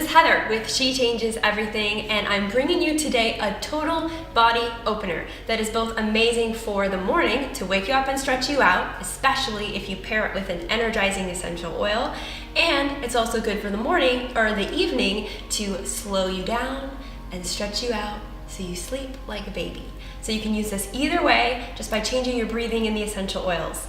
Heather with She Changes Everything, and I'm bringing you today a total body opener that is both amazing for the morning to wake you up and stretch you out, especially if you pair it with an energizing essential oil, and it's also good for the morning or the evening to slow you down and stretch you out so you sleep like a baby. So you can use this either way just by changing your breathing in the essential oils.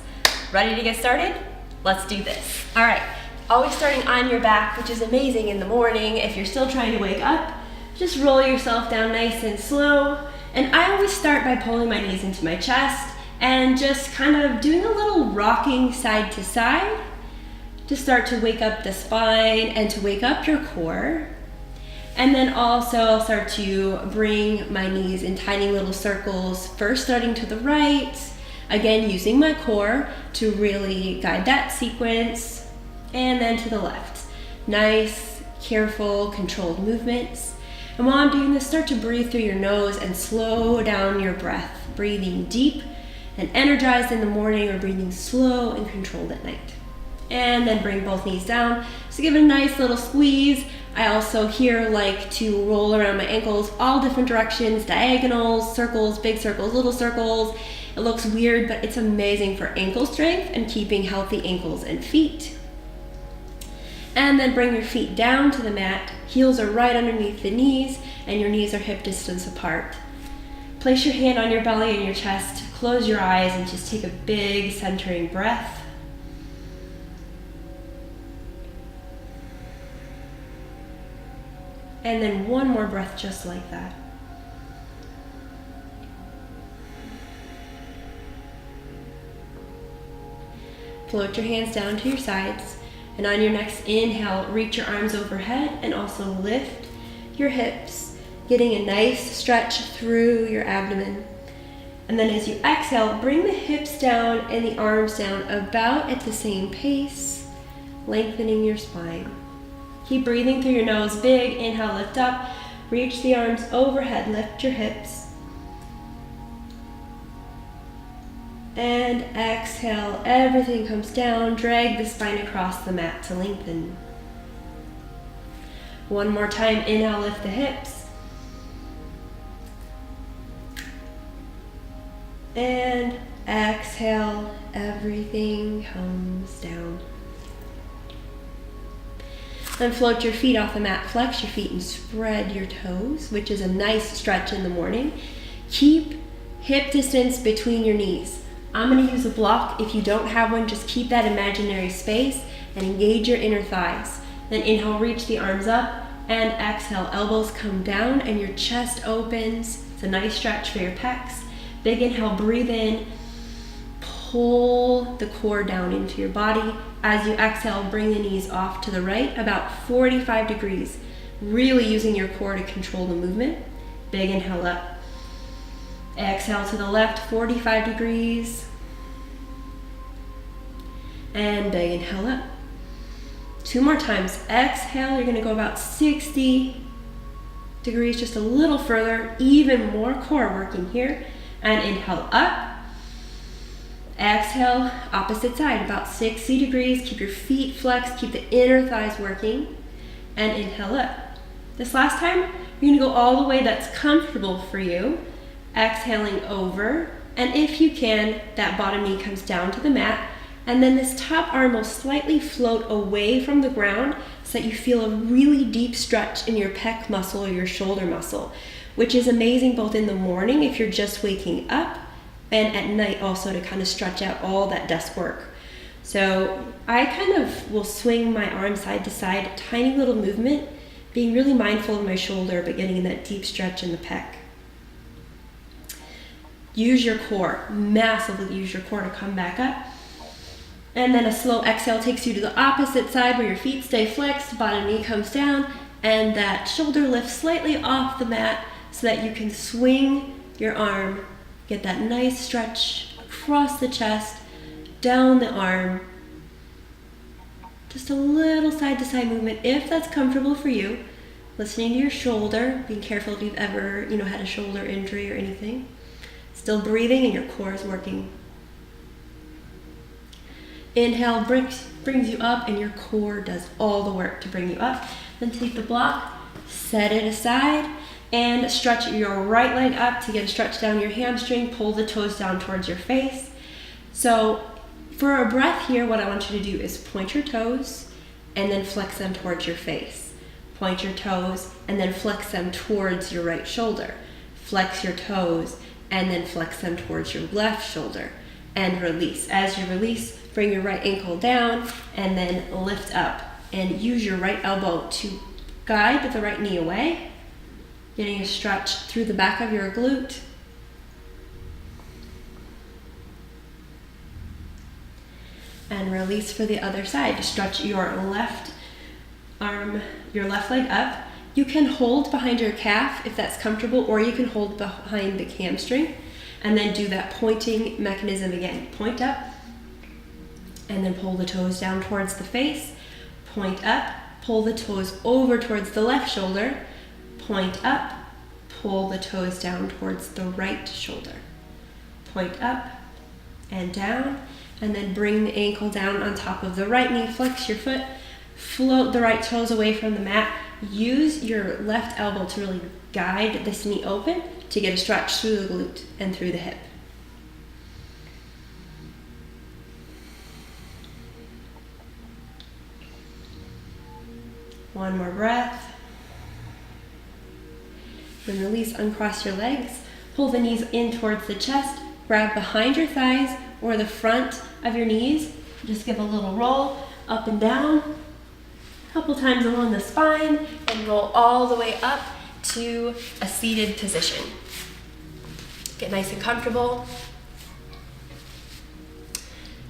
Ready to get started? Let's do this. All right. Always starting on your back, which is amazing in the morning. If you're still trying to wake up, just roll yourself down nice and slow. And I always start by pulling my knees into my chest and just kind of doing a little rocking side to side to start to wake up the spine and to wake up your core. And then also I'll start to bring my knees in tiny little circles, first starting to the right, again using my core to really guide that sequence. And then to the left. Nice, careful, controlled movements. And while I'm doing this, start to breathe through your nose and slow down your breath. Breathing deep and energized in the morning, or breathing slow and controlled at night. And then bring both knees down. So give it a nice little squeeze. I also here like to roll around my ankles all different directions, diagonals, circles, big circles, little circles. It looks weird, but it's amazing for ankle strength and keeping healthy ankles and feet. And then bring your feet down to the mat. Heels are right underneath the knees, and your knees are hip distance apart. Place your hand on your belly and your chest. Close your eyes and just take a big centering breath. And then one more breath just like that. Float your hands down to your sides. And on your next inhale, reach your arms overhead and also lift your hips, getting a nice stretch through your abdomen. And then as you exhale, bring the hips down and the arms down about at the same pace, lengthening your spine. Keep breathing through your nose, big inhale, lift up, reach the arms overhead, lift your hips. And exhale, everything comes down, drag the spine across the mat to lengthen. One more time, inhale, lift the hips. And exhale, everything comes down. Then float your feet off the mat, flex your feet and spread your toes, which is a nice stretch in the morning. Keep hip distance between your knees. I'm going to use a block. If you don't have one, just keep that imaginary space and engage your inner thighs. Then inhale, reach the arms up, and exhale, elbows come down and your chest opens. It's a nice stretch for your pecs. Big inhale, breathe in, pull the core down into your body. As you exhale, bring the knees off to the right, about 45 degrees, really using your core to control the movement. Big inhale up. Exhale to the left, 45 degrees. And big inhale up. Two more times. Exhale, you're gonna go about 60 degrees, just a little further, even more core working here. And inhale up. Exhale, opposite side, about 60 degrees. Keep your feet flexed, keep the inner thighs working. And inhale up. This last time, you're gonna go all the way that's comfortable for you. Exhaling over, and if you can, that bottom knee comes down to the mat, and then this top arm will slightly float away from the ground so that you feel a really deep stretch in your pec muscle or your shoulder muscle, which is amazing both in the morning if you're just waking up, and at night also to kind of stretch out all that desk work. So I kind of will swing my arm side to side, tiny little movement, being really mindful of my shoulder, but getting in that deep stretch in the pec. Use your core, massively use your core to come back up. And then a slow exhale takes you to the opposite side where your feet stay flexed, bottom knee comes down, and that shoulder lifts slightly off the mat so that you can swing your arm, get that nice stretch across the chest, down the arm. Just a little side to side movement if that's comfortable for you. Listening to your shoulder, being careful if you've ever, had a shoulder injury or anything. Still breathing and your core is working. Inhale brings you up and your core does all the work to bring you up. Then take the block, set it aside, and stretch your right leg up to get a stretch down your hamstring. Pull the toes down towards your face. So for a breath here, what I want you to do is point your toes and then flex them towards your face. Point your toes and then flex them towards your right shoulder. Flex your toes and then flex them towards your left shoulder. And release. As you release, bring your right ankle down and then lift up. And use your right elbow to guide the right knee away. Getting a stretch through the back of your glute. And release for the other side. Stretch your left arm, your left leg up. You can hold behind your calf if that's comfortable, or you can hold behind the hamstring. And then do that pointing mechanism again. Point up, and then pull the toes down towards the face. Point up, pull the toes over towards the left shoulder. Point up, pull the toes down towards the right shoulder. Point up and down, and then bring the ankle down on top of the right knee. Flex your foot, float the right toes away from the mat. Use your left elbow to really guide this knee open to get a stretch through the glute and through the hip. One more breath. Then release, uncross your legs. Pull the knees in towards the chest. Grab behind your thighs or the front of your knees. Just give a little roll up and down. A couple times along the spine, and roll all the way up to a seated position. Get nice and comfortable.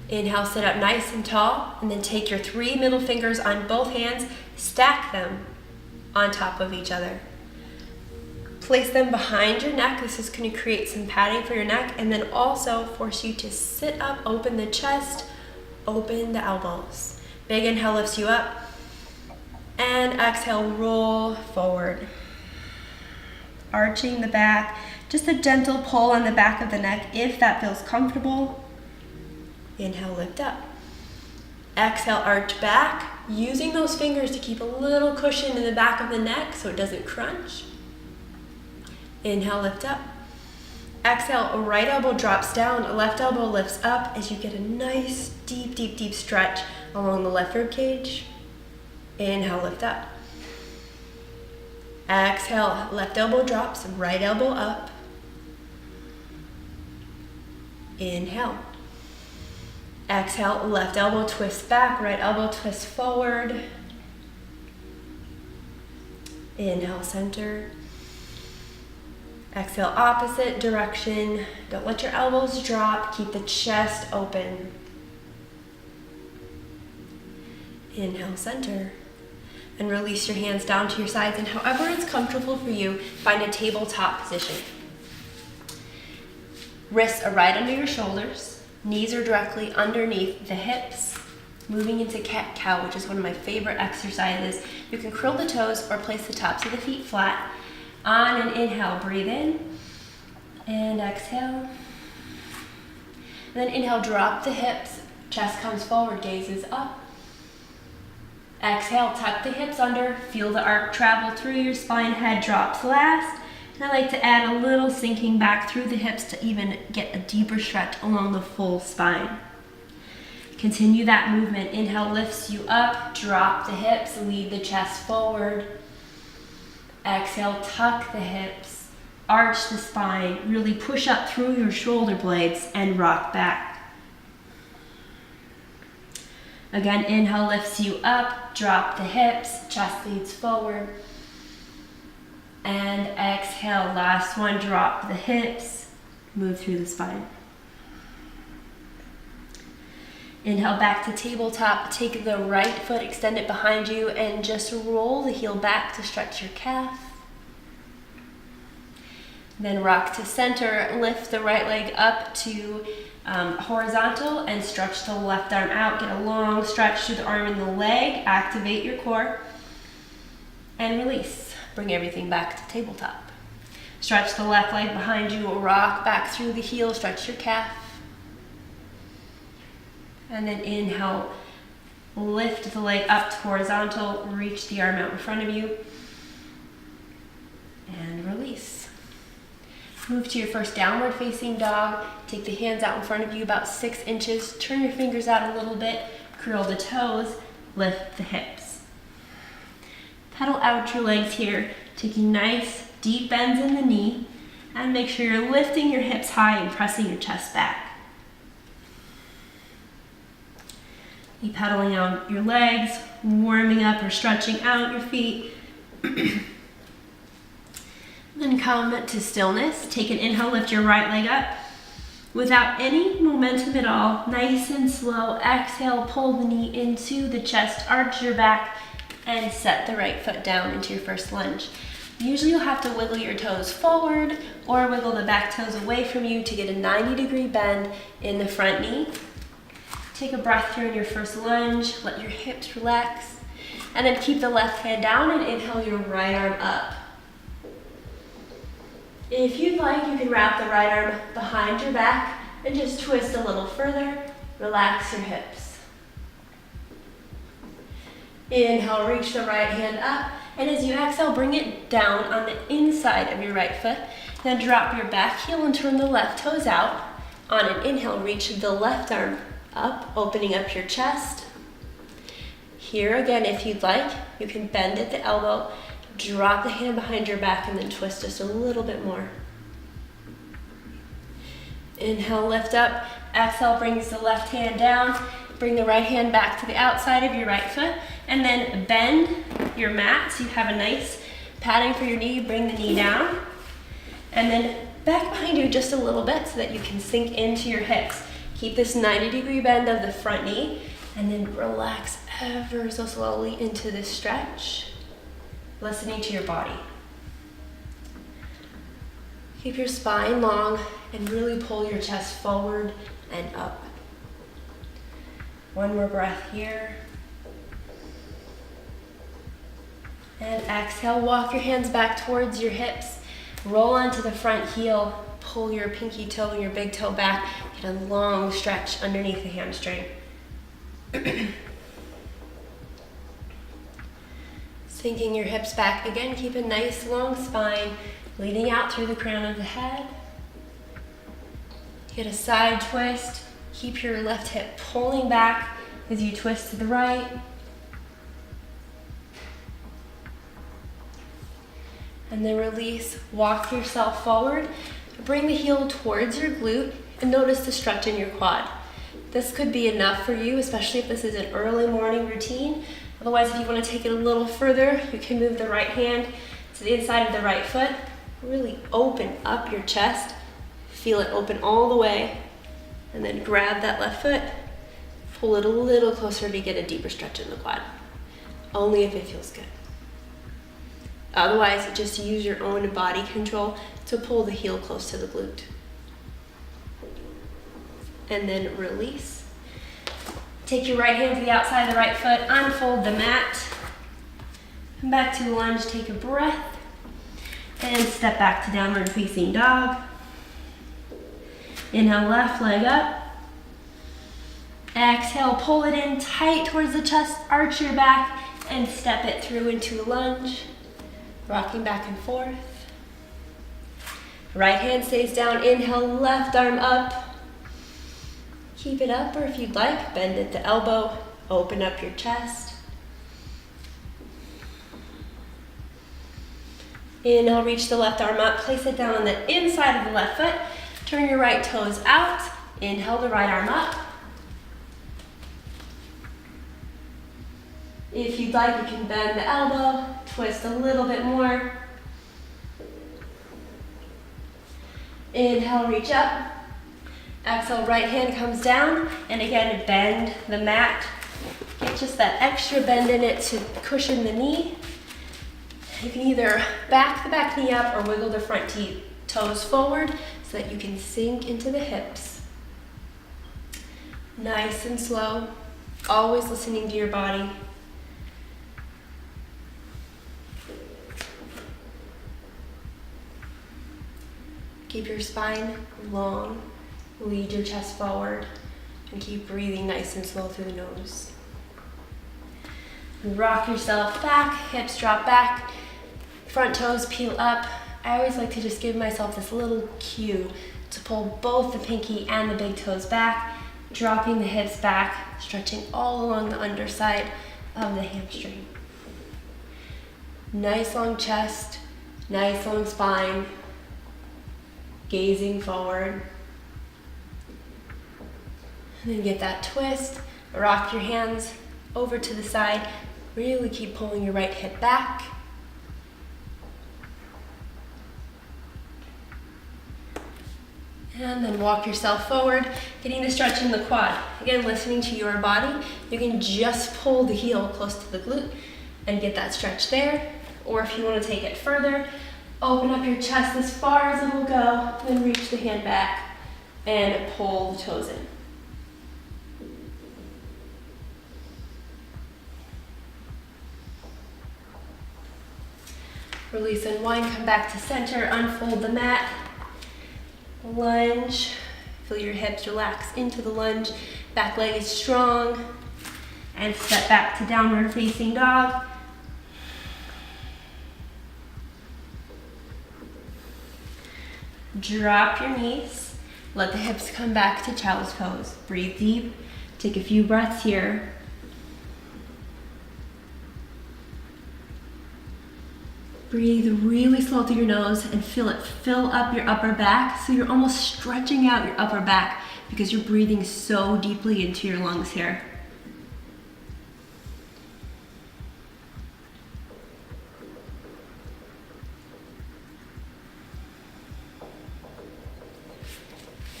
Inhale, sit up nice and tall, and then take your 3 middle fingers on both hands, stack them on top of each other. Place them behind your neck. This is going to create some padding for your neck, and then also force you to sit up, open the chest, open the elbows. Big inhale lifts you up, and exhale, roll forward. Arching the back, just a gentle pull on the back of the neck if that feels comfortable. Inhale, lift up. Exhale, arch back, using those fingers to keep a little cushion in the back of the neck so it doesn't crunch. Inhale, lift up. Exhale, right elbow drops down, left elbow lifts up as you get a nice deep, deep, deep stretch along the left rib cage. Inhale, lift up. Exhale, left elbow drops, right elbow up. Inhale. Exhale, left elbow twists back, right elbow twists forward. Inhale, center. Exhale, opposite direction. Don't let your elbows drop. Keep the chest open. Inhale, center. And release your hands down to your sides. And however it's comfortable for you, find a tabletop position. Wrists are right under your shoulders. Knees are directly underneath the hips. Moving into cat-cow, which is one of my favorite exercises. You can curl the toes or place the tops of the feet flat. On an inhale, breathe in. And exhale. And then inhale, drop the hips. Chest comes forward, gaze is up. Exhale, tuck the hips under. Feel the arc travel through your spine. Head drops last. And I like to add a little sinking back through the hips to even get a deeper stretch along the full spine. Continue that movement. Inhale lifts you up. Drop the hips. Lead the chest forward. Exhale, tuck the hips. Arch the spine. Really push up through your shoulder blades and rock back. Again, inhale lifts you up. Drop the hips. Chest leads forward. And exhale, last one, drop the hips, move through the spine. Inhale back to tabletop, take the right foot, extend it behind you, and just roll the heel back to stretch your calf. Then rock to center, lift the right leg up to horizontal and stretch the left arm out. Get a long stretch through the arm and the leg, activate your core, and release. Bring everything back to tabletop. Stretch the left leg behind you, rock back through the heel, stretch your calf. And then inhale, Lift the leg up to horizontal, reach the arm out in front of you, and release. Move to your first downward facing dog. Take the hands out in front of you about 6 inches. Turn your fingers out a little bit. Curl the toes. Lift the hips. Pedal out your legs here. Taking nice deep bends in the knee. And make sure you're lifting your hips high and pressing your chest back. Keep pedaling out your legs, warming up or stretching out your feet. Then come to stillness. Take an inhale, lift your right leg up. Without any momentum at all, nice and slow, exhale, pull the knee into the chest, arch your back, and set the right foot down into your first lunge. Usually you'll have to wiggle your toes forward or wiggle the back toes away from you to get a 90-degree bend in the front knee. Take a breath here in your first lunge, let your hips relax, and then keep the left hand down and inhale your right arm up. If you'd like, you can wrap the right arm behind your back and just twist a little further. Relax your hips. Inhale, reach the right hand up, and as you exhale, bring it down on the inside of your right foot. Then drop your back heel and turn the left toes out. On an inhale, reach the left arm up, opening up your chest. Here again, if you'd like, you can bend at the elbow. Drop the hand behind your back and then twist just a little bit more. Inhale, lift up. Exhale, brings the left hand down. Bring the right hand back to the outside of your right foot. And then bend your mat so you have a nice padding for your knee. Bring the knee down. And then back behind you just a little bit so that you can sink into your hips. Keep this 90-degree bend of the front knee. And then relax ever so slowly into this stretch. Listening to your body. Keep your spine long and really pull your chest forward and up. One more breath here. And exhale, walk your hands back towards your hips. Roll onto the front heel. Pull your pinky toe and your big toe back. Get a long stretch underneath the hamstring. Sinking your hips back. Again, keep a nice long spine, leading out through the crown of the head. Get a side twist. Keep your left hip pulling back as you twist to the right. And then release. Walk yourself forward. Bring the heel towards your glute and notice the stretch in your quad. This could be enough for you, especially if this is an early morning routine. Otherwise, if you want to take it a little further, you can move the right hand to the inside of the right foot. Really open up your chest. Feel it open all the way. And then grab that left foot. Pull it a little closer to get a deeper stretch in the quad. Only if it feels good. Otherwise, just use your own body control to pull the heel close to the glute. And then release. Take your right hand to the outside of the right foot, unfold the mat. Come back to a lunge, take a breath, and step back to downward facing dog. Inhale, left leg up. Exhale, pull it in tight towards the chest, arch your back, and step it through into a lunge. Rocking back and forth. Right hand stays down, inhale, left arm up. Keep it up, or if you'd like, bend at the elbow, open up your chest. Inhale, reach the left arm up, place it down on the inside of the left foot. Turn your right toes out. Inhale the right arm up. If you'd like, you can bend the elbow, twist a little bit more. Inhale, reach up. Exhale, right hand comes down, and again, bend the mat. Get just that extra bend in it to cushion the knee. You can either back the back knee up or wiggle the front toes forward so that you can sink into the hips. Nice and slow, always listening to your body. Keep your spine long. Lead your chest forward and keep breathing nice and slow through the nose. Rock yourself back, hips drop back, front toes peel up. I always like to just give myself this little cue to pull both the pinky and the big toes back, dropping the hips back, stretching all along the underside of the hamstring. Nice long chest, nice long spine, gazing forward. And then get that twist, rock your hands over to the side, really keep pulling your right hip back. And then walk yourself forward, getting the stretch in the quad. Again, listening to your body, you can just pull the heel close to the glute and get that stretch there. Or if you want to take it further, open up your chest as far as it will go, then reach the hand back and pull the toes in. Release and wind, come back to center, unfold the mat. Lunge, feel your hips relax into the lunge, back leg is strong, and step back to downward facing dog. Drop your knees, let the hips come back to child's pose. Breathe deep, take a few breaths here. Breathe really slow through your nose and feel it fill up your upper back, so you're almost stretching out your upper back because you're breathing so deeply into your lungs here.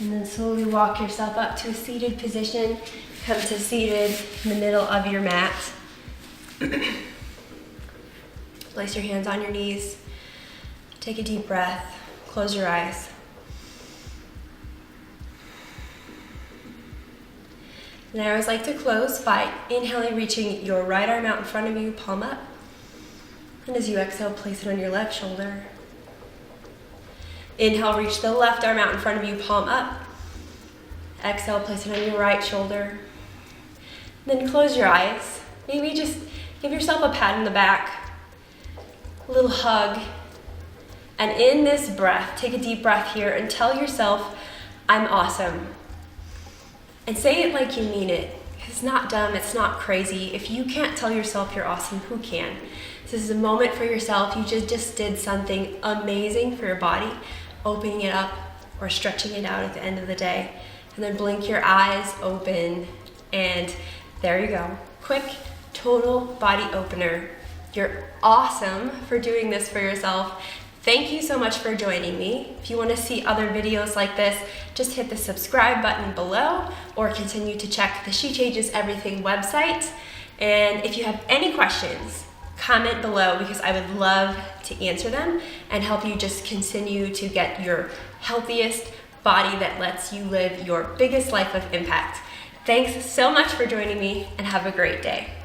And then slowly walk yourself up to a seated position. Come to seated in the middle of your mat. Place your hands on your knees. Take a deep breath. Close your eyes. And I always like to close by inhaling, reaching your right arm out in front of you, palm up. And as you exhale, place it on your left shoulder. Inhale, reach the left arm out in front of you, palm up. Exhale, place it on your right shoulder. Then close your eyes. Maybe just give yourself a pat on the back. A little hug, and in this breath, take a deep breath here and tell yourself, I'm awesome. And say it like you mean it. It's not dumb, it's not crazy. If you can't tell yourself you're awesome, who can? This is a moment for yourself. You just did something amazing for your body, opening it up or stretching it out at the end of the day. And then blink your eyes open, and there you go. Quick, total body opener. You're awesome for doing this for yourself. Thank you so much for joining me. If you want to see other videos like this, just hit the subscribe button below or continue to check the She Changes Everything website. And if you have any questions, comment below because I would love to answer them and help you just continue to get your healthiest body that lets you live your biggest life of impact. Thanks so much for joining me and have a great day.